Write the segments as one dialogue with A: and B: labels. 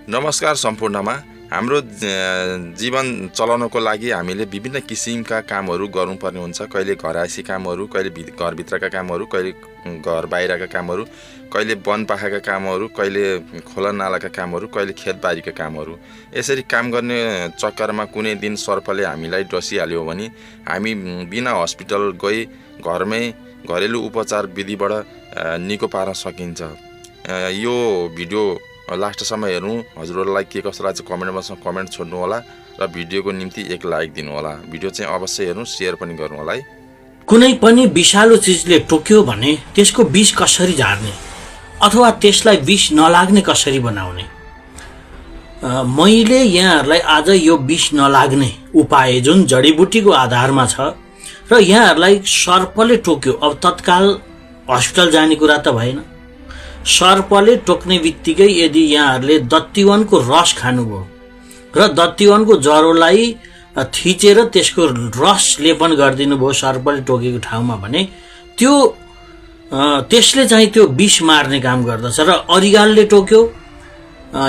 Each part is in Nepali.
A: नमस्कार सम्पूर्णमा। हाम्रो जीवन चलाउनको लागि हामीले विभिन्न किसिमका कामहरू गर्नुपर्ने हुन्छ। कहिले घरायसी कामहरू, कहिले घरभित्रका कामहरू, कहिले घर बाहिरका कामहरू, कहिले वनपाखाका कामहरू, कहिले खोला नालाका कामहरू, कहिले खेतबारीका कामहरू। यसरी काम गर्ने चक्करमा कुनै दिन सर्पले हामीलाई डसिहाल्यो भने हामी बिना हस्पिटल गई घरमै घरेलु उपचार विधिबाट निको पार्न सकिन्छ। यो भिडियो लास्टसम्म हेर्नु। हजुरहरूलाई के कस्तो लाग्छ कमेन्ट बक्समा कमेन्ट छोड्नु होला र भिडियोको निम्ति एक लाइक दिनु होला। भिडियो चाहिँ अवश्य हेर्नु, शेयर पनि गर्नु होला है।
B: कुनै पनि विषालु चिजले टोक्यो भने त्यसको विष कसरी झार्ने अथवा त्यसलाई विष नलाग्ने कसरी बनाउने, मैले यहाँहरूलाई आज यो विष नलाग्ने उपाय जुन जडीबुटीको आधारमा छ र यहाँहरूलाई सर्पले टोक्यो, अब तत्काल हस्पिटल जाने कुरा त भएन। सर्पले टोक्ने बित्तिकै यदि यहाँहरूले दत्तीवनको रस खानुभयो र दत्तीवनको जरोलाई थिचेर त्यसको रस लेपन गरिदिनु भयो सर्पले टोकेको ठाउँमा भने त्यसले चाहिँ त्यो विष मार्ने काम गर्दछ। र अरिगालले टोक्यो,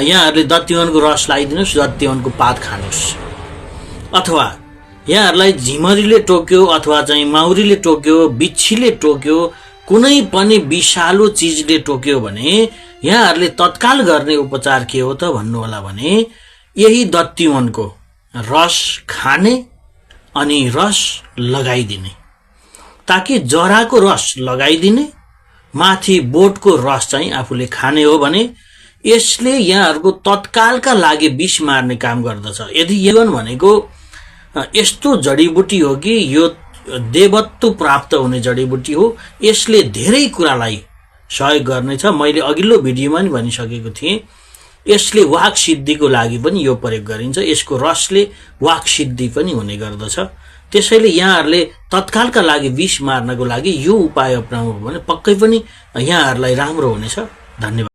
B: यहाँहरूले दत्तीवनको रस लगाइदिनुहोस्, दत्तीवनको पात खानुहोस्। अथवा यहाँहरूलाई झिमरीले टोक्यो अथवा चाहिँ माउरीले टोक्यो, बिच्छीले टोक्यो, कुनै पनि विषालु चिजले टोक्यो भने यहाँहरूले तत्काल गर्ने उपचार के हो त भन्नु होला भने यही दत्तीवनको रस खाने अनि रस लगाइदिने, ताकि जराको रस लगाइदिने, माथि बोटको रस चाहिँ आफूले खाने हो भने यसले यहाँहरूको तत्कालका लागि विष मार्ने काम गर्दछ। यदि यवन भनेको यस्तो जडीबुटी हो कि यो देवत्व प्राप्त हुने जडीबुटी हो, यसले धेरै कुरालाई सहयोग गर्नेछ। मैले अघिल्लो भिडियोमा नि भनिसकेको थिएँ, यसले वाक सिद्धिको लागि पनि यो प्रयोग गरिन्छ। यसको रसले वाक सिद्धि पनि हुने गर्दछ। त्यसैले यहाँहरूले तत्कालका लागि विष मार्नको लागि यो उपाय अपनाउनु भने पक्कै पनि यहाँहरूलाई राम्रो हुनेछ। धन्यवाद।